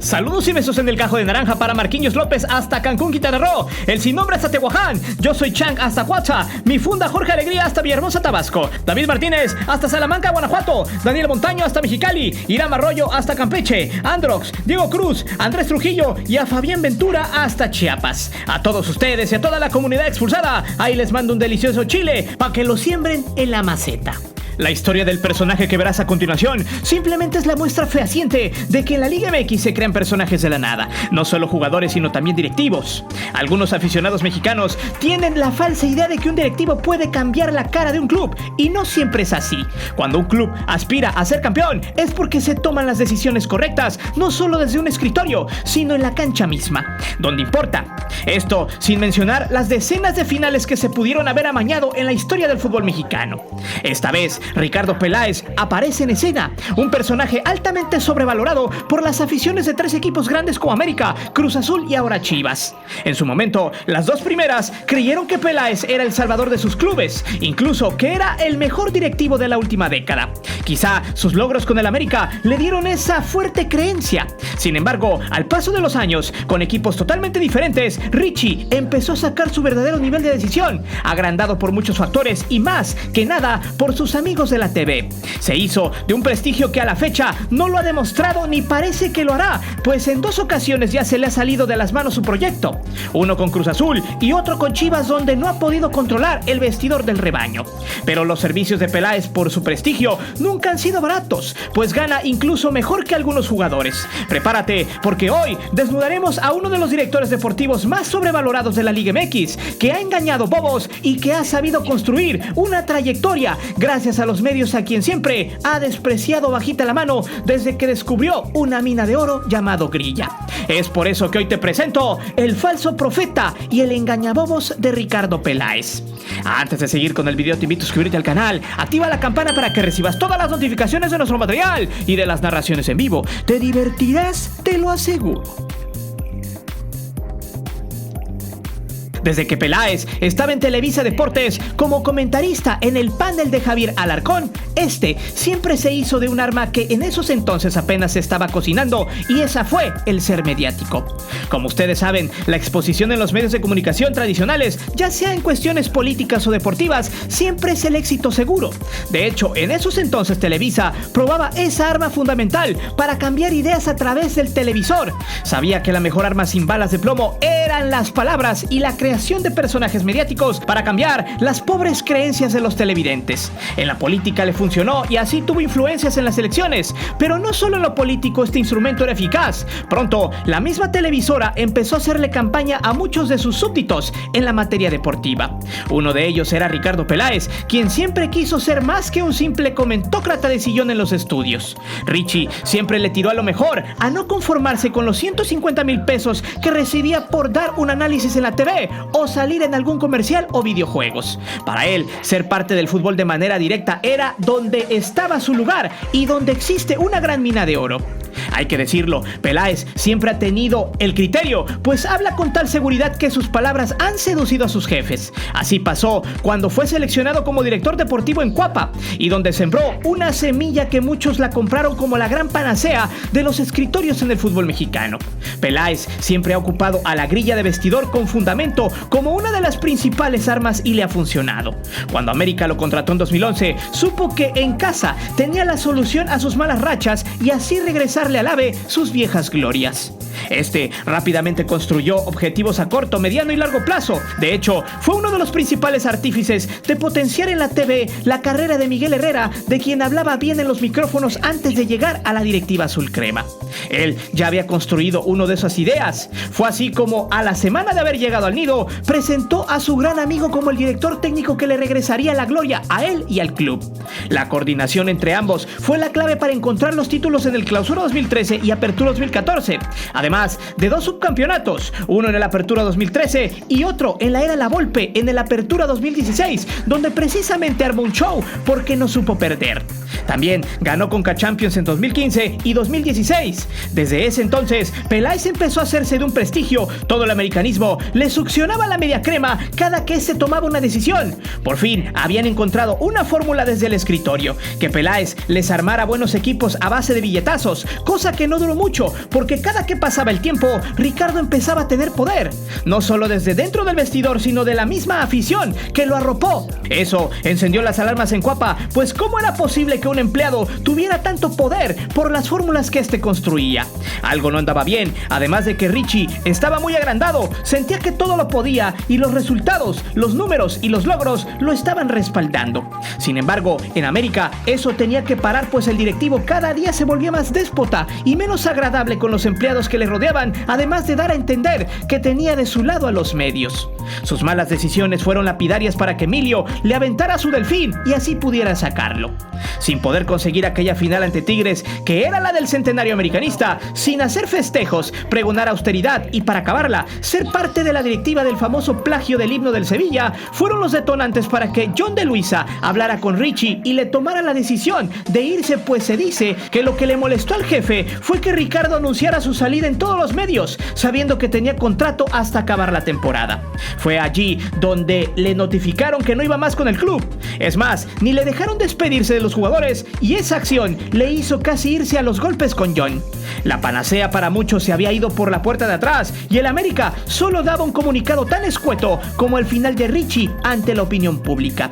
Saludos y besos en el cajo de naranja para Marquinhos López hasta Cancún, Quintana Roo. El sin nombre hasta Tehuacán. Yo soy Chang hasta Huacha. Mi funda Jorge Alegría hasta Villahermosa, Tabasco. David Martínez hasta Salamanca, Guanajuato. Daniel Montaño hasta Mexicali. Irán Arroyo hasta Campeche. Androx, Diego Cruz, Andrés Trujillo y a Fabián Ventura hasta Chiapas. A todos ustedes y a toda la comunidad expulsada, ahí les mando un delicioso chile para que lo siembren en la maceta. La historia del personaje que verás a continuación simplemente es la muestra fehaciente de que en la Liga MX se crean personajes de la nada, no solo jugadores sino también directivos. Algunos aficionados mexicanos tienen la falsa idea de que un directivo puede cambiar la cara de un club y no siempre es así. Cuando un club aspira a ser campeón es porque se toman las decisiones correctas, no solo desde un escritorio, sino en la cancha misma, donde importa. Esto sin mencionar las decenas de finales que se pudieron haber amañado en la historia del fútbol mexicano. Esta vez Ricardo Peláez aparece en escena, un personaje altamente sobrevalorado por las aficiones de tres equipos grandes como América, Cruz Azul y ahora Chivas. En su momento, las dos primeras creyeron que Peláez era el salvador de sus clubes, incluso que era el mejor directivo de la última década. Quizá sus logros con el América le dieron esa fuerte creencia. Sin embargo, al paso de los años, con equipos totalmente diferentes, Richie empezó a sacar su verdadero nivel de decisión, agrandado por muchos factores y más que nada por sus amigos de la TV. Se hizo de un prestigio que a la fecha no lo ha demostrado ni parece que lo hará, pues en dos ocasiones ya se le ha salido de las manos su proyecto. Uno con Cruz Azul y otro con Chivas, donde no ha podido controlar el vestidor del rebaño. Pero los servicios de Peláez por su prestigio nunca han sido baratos, pues gana incluso mejor que algunos jugadores. Prepárate, porque hoy desnudaremos a uno de los directores deportivos más sobrevalorados de la Liga MX, que ha engañado bobos y que ha sabido construir una trayectoria gracias a los medios a quien siempre ha despreciado bajita la mano desde que descubrió una mina de oro llamado Grilla. Es por eso que hoy te presento el falso profeta y el engañabobos de Ricardo Peláez. Antes de seguir con el video te invito a suscribirte al canal, activa la campana para que recibas todas las notificaciones de nuestro material y de las narraciones en vivo. Te divertirás, te lo aseguro. Desde que Peláez estaba en Televisa Deportes como comentarista en el panel de Javier Alarcón, este siempre se hizo de un arma que en esos entonces apenas se estaba cocinando, y esa fue el ser mediático. Como ustedes saben, la exposición en los medios de comunicación tradicionales, ya sea en cuestiones políticas o deportivas, siempre es el éxito seguro. De hecho, en esos entonces Televisa probaba esa arma fundamental para cambiar ideas a través del televisor. Sabía que la mejor arma sin balas de plomo eran las palabras y la creación de personajes mediáticos para cambiar las pobres creencias de los televidentes. En la política le funcionó y así tuvo influencias en las elecciones, pero no solo en lo político este instrumento era eficaz. Pronto, la misma televisora empezó a hacerle campaña a muchos de sus súbditos en la materia deportiva. Uno de ellos era Ricardo Peláez, quien siempre quiso ser más que un simple comentócrata de sillón en los estudios. Richie siempre le tiró a lo mejor, a no conformarse con los 150,000 pesos que recibía por dar un análisis en la TV o salir en algún comercial o videojuegos. Para él, ser parte del fútbol de manera directa era donde estaba su lugar y donde existe una gran mina de oro. Hay que decirlo, Peláez siempre ha tenido el criterio, pues habla con tal seguridad que sus palabras han seducido a sus jefes. Así pasó cuando fue seleccionado como director deportivo en Cuapa, y donde sembró una semilla que muchos la compraron como la gran panacea de los escritorios en el fútbol mexicano. Peláez siempre ha ocupado a la grilla de vestidor con fundamento como una de las principales armas y le ha funcionado. Cuando América lo contrató en 2011, supo que en casa tenía la solución a sus malas rachas y así regresarle al AVE sus viejas glorias. Este rápidamente construyó objetivos a corto, mediano y largo plazo. De hecho, fue uno de los principales artífices de potenciar en la TV la carrera de Miguel Herrera, de quien hablaba bien en los micrófonos antes de llegar a la directiva azul crema. Él ya había construido uno de esas ideas. Fue así como, a la semana de haber llegado al nido, presentó a su gran amigo como el director técnico que le regresaría la gloria a él y al club. La coordinación entre ambos fue la clave para encontrar los títulos en el Clausura 2013 y Apertura 2014. Además, además de 2 subcampeonatos, uno en el Apertura 2013 y otro en la era La Volpe en el Apertura 2016, donde precisamente armó un show porque no supo perder. También ganó Conca Champions en 2015 y 2016. Desde ese entonces, Peláez empezó a hacerse de un prestigio. Todo el americanismo le succionaba la media crema cada que se tomaba una decisión. Por fin, habían encontrado una fórmula desde el escritorio, que Peláez les armara buenos equipos a base de billetazos, cosa que no duró mucho, porque cada que pasaba el tiempo, Ricardo empezaba a tener poder. No solo desde dentro del vestidor, sino de la misma afición que lo arropó. Eso encendió las alarmas en Cuapa, pues ¿cómo era posible que un empleado tuviera tanto poder por las fórmulas que este construía? Algo no andaba bien, además de que Richie estaba muy agrandado, sentía que todo lo podía y los resultados, los números y los logros lo estaban respaldando. Sin embargo, en América eso tenía que parar, pues el directivo cada día se volvía más déspota y menos agradable con los empleados que le rodeaban, además de dar a entender que tenía de su lado a los medios. Sus malas decisiones fueron lapidarias para que Emilio le aventara su delfín y así pudiera sacarlo. Sin poder conseguir aquella final ante Tigres, que era la del centenario americanista, sin hacer festejos, pregonar austeridad y, para acabarla, ser parte de la directiva del famoso plagio del himno del Sevilla, fueron los detonantes para que John de Luisa hablara con Richie y le tomara la decisión de irse, pues se dice que lo que le molestó al jefe fue que Ricardo anunciara su salida en todos los medios, sabiendo que tenía contrato hasta acabar la temporada. Fue allí donde le notificaron que no iba más con el club. Es más, ni le dejaron despedirse de los jugadores, y esa acción le hizo casi irse a los golpes con John. La panacea para muchos se había ido por la puerta de atrás y el América solo daba un comunicado tan escueto como el final de Richie ante la opinión pública.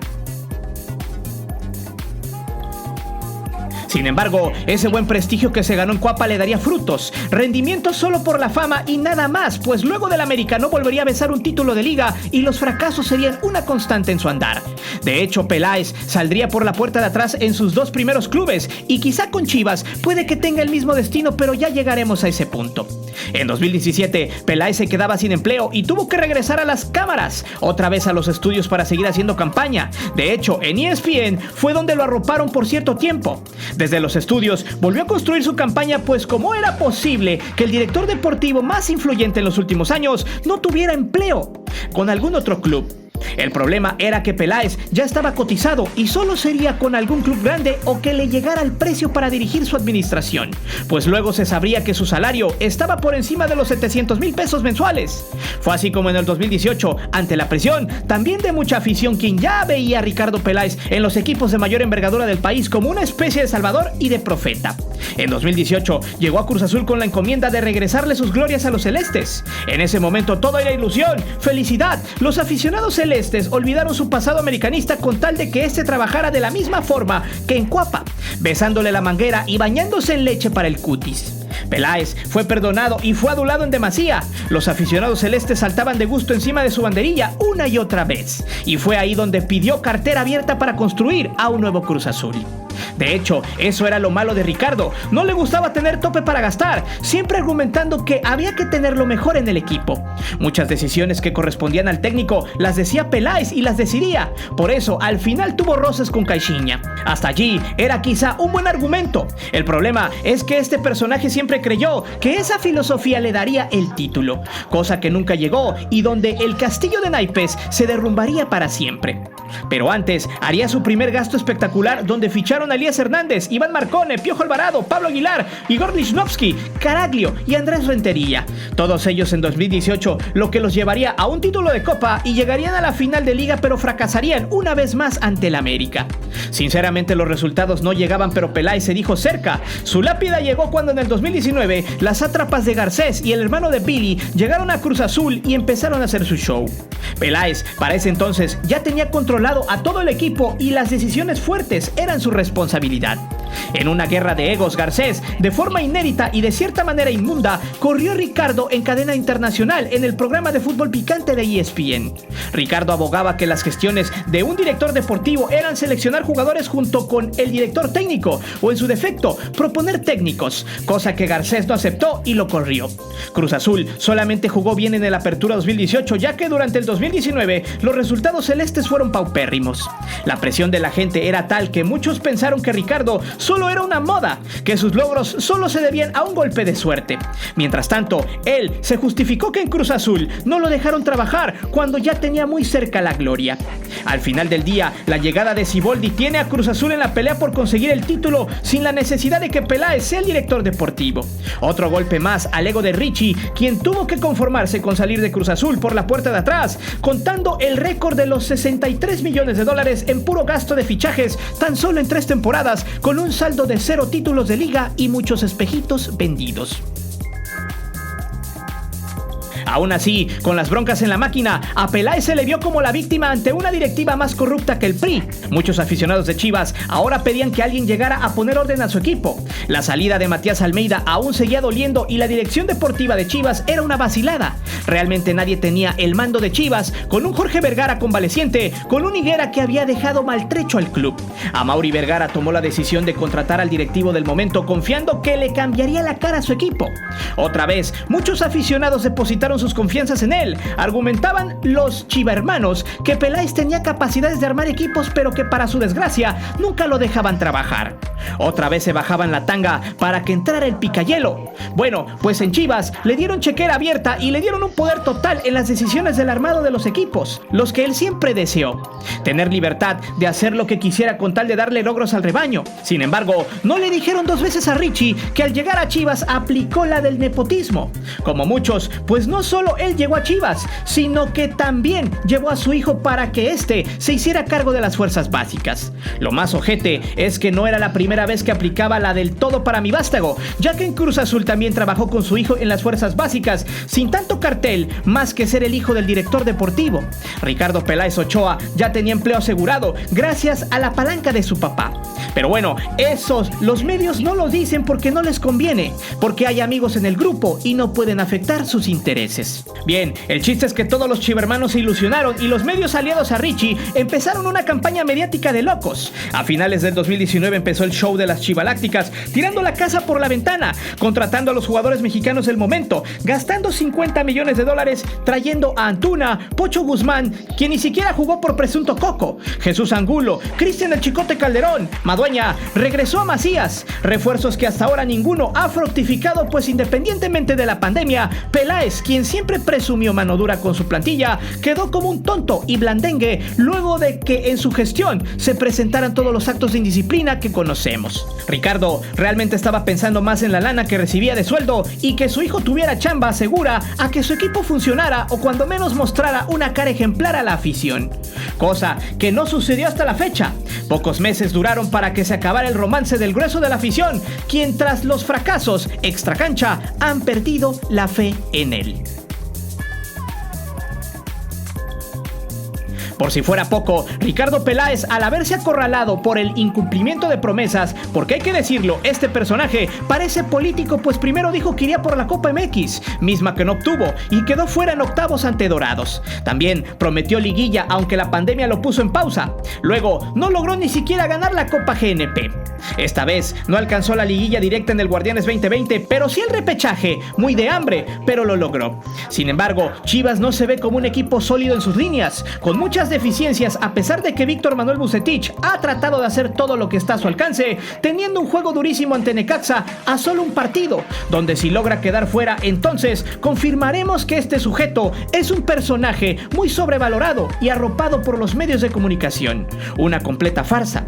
Sin embargo, ese buen prestigio que se ganó en Cuapa le daría frutos, rendimiento solo por la fama y nada más, pues luego del América no volvería a besar un título de liga y los fracasos serían una constante en su andar. De hecho, Peláez saldría por la puerta de atrás en sus 2 primeros clubes y quizá con Chivas puede que tenga el mismo destino, pero ya llegaremos a ese punto. En 2017, Peláez se quedaba sin empleo y tuvo que regresar a las cámaras, otra vez a los estudios para seguir haciendo campaña. De hecho, en ESPN fue donde lo arroparon por cierto tiempo. Desde los estudios volvió a construir su campaña, pues ¿cómo era posible que el director deportivo más influyente en los últimos años no tuviera empleo con algún otro club? El problema era que Peláez ya estaba cotizado y solo sería con algún club grande o que le llegara el precio para dirigir su administración, pues luego se sabría que su salario estaba por encima de los 700,000 pesos mensuales. Fue así como en el 2018, ante la presión también de mucha afición, quien ya veía a Ricardo Peláez en los equipos de mayor envergadura del país como una especie de salvador y de profeta. En 2018 llegó a Cruz Azul con la encomienda de regresarle sus glorias a los celestes. En ese momento todo era ilusión, felicidad. Los aficionados celestes olvidaron su pasado americanista con tal de que este trabajara de la misma forma que en Cuapa, besándole la manguera y bañándose en leche para el cutis. Peláez fue perdonado y fue adulado en demasía. Los aficionados celestes saltaban de gusto encima de su banderilla una y otra vez, y fue ahí donde pidió cartera abierta para construir a un nuevo Cruz Azul. De hecho, eso era lo malo de Ricardo. No le gustaba tener tope para gastar, siempre argumentando que había que tener lo mejor en el equipo. Muchas decisiones que correspondían al técnico las decía Peláez y las decidía. Por eso, al final tuvo roces con Caixinha. Hasta allí era quizá un buen argumento. El problema es que este personaje siempre creyó que esa filosofía le daría el título, cosa que nunca llegó y donde el castillo de naipes se derrumbaría para siempre. Pero antes haría su primer gasto espectacular, donde ficharon a Elías Hernández, Iván Marcone, Piojo Alvarado, Pablo Aguilar, Igor Lichnowsky, Caraglio y Andrés Rentería. Todos ellos en 2018, lo que los llevaría a un título de Copa y llegarían a la final de Liga, pero fracasarían una vez más ante el América. Sinceramente los resultados no llegaban, pero Peláez se dijo cerca. Su lápida llegó cuando en el 2019 las sátrapas de Garcés y el hermano de Billy llegaron a Cruz Azul y empezaron a hacer su show. Peláez para ese entonces ya tenía controlado a todo el equipo y las decisiones fuertes eran su responsabilidad. En una guerra de egos, Garcés, de forma inédita y de cierta manera inmunda, corrió a Ricardo en cadena internacional en el programa de fútbol picante de ESPN. Ricardo abogaba que las gestiones de un director deportivo eran seleccionar jugadores junto con el director técnico o, en su defecto, proponer técnicos, cosa que Garcés no aceptó y lo corrió. Cruz Azul solamente jugó bien en el Apertura 2018, ya que durante el 2019 los resultados celestes fueron paupérrimos. La presión de la gente era tal que muchos pensaron que Ricardo solo era una moda, que sus logros solo se debían a un golpe de suerte. Mientras tanto, él se justificó que en Cruz Azul no lo dejaron trabajar cuando ya tenía muy cerca la gloria. Al final del día, la llegada de Siboldi tiene a Cruz Azul en la pelea por conseguir el título sin la necesidad de que Peláez sea el director deportivo. Otro golpe más al ego de Richie, quien tuvo que conformarse con salir de Cruz Azul por la puerta de atrás, contando el récord de los 63 millones de dólares en puro gasto de fichajes tan solo en 3 temporadas, con un saldo de 0 títulos de liga y muchos espejitos vendidos. Aún así, con las broncas en la máquina, a Peláez se le vio como la víctima ante una directiva más corrupta que el PRI. Muchos aficionados de Chivas ahora pedían que alguien llegara a poner orden a su equipo. La salida de Matías Almeida aún seguía doliendo y la dirección deportiva de Chivas era una vacilada. Realmente nadie tenía el mando de Chivas, con un Jorge Vergara convaleciente, con un Higuera que había dejado maltrecho al club. Amaury Vergara tomó la decisión de contratar al directivo del momento, confiando que le cambiaría la cara a su equipo. Otra vez, muchos aficionados depositaron sus confianzas en él. Argumentaban los chivermanos que Peláez tenía capacidades de armar equipos, pero que para su desgracia nunca lo dejaban trabajar. Otra vez se bajaban la tanga para que entrara el picayelo. Bueno, pues en Chivas le dieron chequera abierta y le dieron un poder total en las decisiones del armado de los equipos, los que él siempre deseó. Tener libertad de hacer lo que quisiera con tal de darle logros al rebaño. Sin embargo, no le dijeron 2 veces a Richie que al llegar a Chivas aplicó la del nepotismo. Como muchos, pues no solo él llegó a Chivas, sino que también llevó a su hijo para que éste se hiciera cargo de las fuerzas básicas. Lo más ojete es que no era la primera vez que aplicaba la del todo para mi vástago, ya que en Cruz Azul también trabajó con su hijo en las fuerzas básicas, sin tanto cartel más que ser el hijo del director deportivo. Ricardo Peláez Ochoa ya tenía empleo asegurado gracias a la palanca de su papá. Pero bueno, esos los medios no lo dicen porque no les conviene, porque hay amigos en el grupo y no pueden afectar sus intereses. Bien, el chiste es que todos los chivermanos se ilusionaron y los medios aliados a Richie empezaron una campaña mediática de locos. A finales del 2019 empezó el show de las Chivalácticas, tirando la casa por la ventana, contratando a los jugadores mexicanos del momento, gastando 50 millones de dólares, trayendo a Antuna, Pocho Guzmán, quien ni siquiera jugó por presunto coco, Jesús Angulo, Cristian el Chicote Calderón, Madueña, regresó a Macías, refuerzos que hasta ahora ninguno ha fructificado, pues independientemente de la pandemia, Peláez, quien siempre presumió mano dura con su plantilla, quedó como un tonto y blandengue luego de que en su gestión se presentaran todos los actos de indisciplina que conocemos. Ricardo realmente estaba pensando más en la lana que recibía de sueldo y que su hijo tuviera chamba segura a que su equipo funcionara o cuando menos mostrara una cara ejemplar a la afición. Cosa que no sucedió hasta la fecha. Pocos meses duraron para que se acabara el romance del grueso de la afición, quien tras los fracasos extracancha han perdido la fe en él. Por si fuera poco, Ricardo Peláez, al haberse acorralado por el incumplimiento de promesas, porque hay que decirlo, este personaje parece político, pues primero dijo que iría por la Copa MX, misma que no obtuvo, y quedó fuera en octavos ante Dorados. También prometió liguilla, aunque la pandemia lo puso en pausa. Luego, no logró ni siquiera ganar la Copa GNP. Esta vez no alcanzó la liguilla directa en el Guardianes 2020, pero sí el repechaje, muy de hambre, pero lo logró. Sin embargo, Chivas no se ve como un equipo sólido en sus líneas, con muchas deficiencias, a pesar de que Víctor Manuel Vucetich ha tratado de hacer todo lo que está a su alcance, teniendo un juego durísimo ante Necaxa a solo un partido, donde si logra quedar fuera, entonces confirmaremos que este sujeto es un personaje muy sobrevalorado y arropado por los medios de comunicación. Una completa farsa.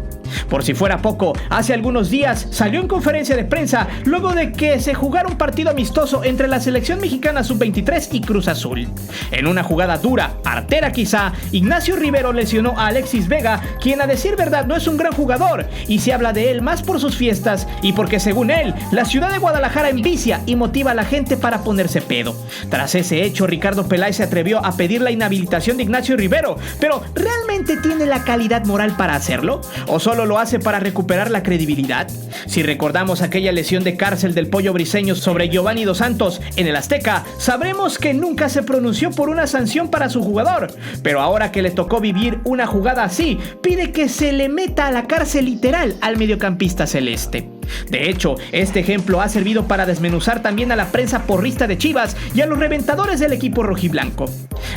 Por si fuera poco, hace algunos días salió en conferencia de prensa luego de que se jugara un partido amistoso entre la selección mexicana sub-23 y Cruz Azul. En una jugada dura, artera quizá, Ignacio Rivero lesionó a Alexis Vega, quien a decir verdad no es un gran jugador, y se habla de él más por sus fiestas y porque según él, la ciudad de Guadalajara envicia y motiva a la gente para ponerse pedo. Tras ese hecho, Ricardo Peláez se atrevió a pedir la inhabilitación de Ignacio Rivero, pero ¿realmente tiene la calidad moral para hacerlo? ¿O solo lo hace para recuperar la credibilidad? Si recordamos aquella lesión de cárcel del Pollo Briseño sobre Giovanni Dos Santos en el Azteca, sabremos que nunca se pronunció por una sanción para su jugador, pero ahora que le tocó vivir una jugada así, pide que se le meta a la cárcel literal al mediocampista celeste. De hecho, este ejemplo ha servido para desmenuzar también a la prensa porrista de Chivas y a los reventadores del equipo rojiblanco.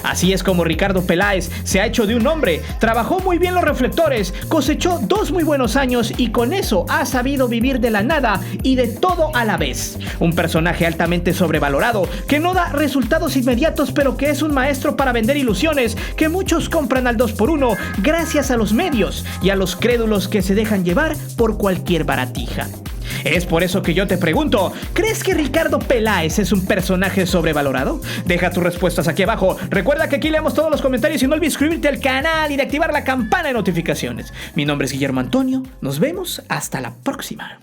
Así es como Ricardo Peláez se ha hecho de un hombre, trabajó muy bien los reflectores, cosechó 2 muy buenos años y con eso ha sabido vivir de la nada y de todo a la vez. Un personaje altamente sobrevalorado, que no da resultados inmediatos, pero que es un maestro para vender ilusiones que muchos compran al 2x1 gracias a los medios y a los crédulos que se dejan llevar por cualquier baratija. Es por eso que yo te pregunto, ¿crees que Ricardo Peláez es un personaje sobrevalorado? Deja tus respuestas aquí abajo. Recuerda que aquí leemos todos los comentarios y no olvides suscribirte al canal y de activar la campana de notificaciones. Mi nombre es Guillermo Antonio. Nos vemos hasta la próxima.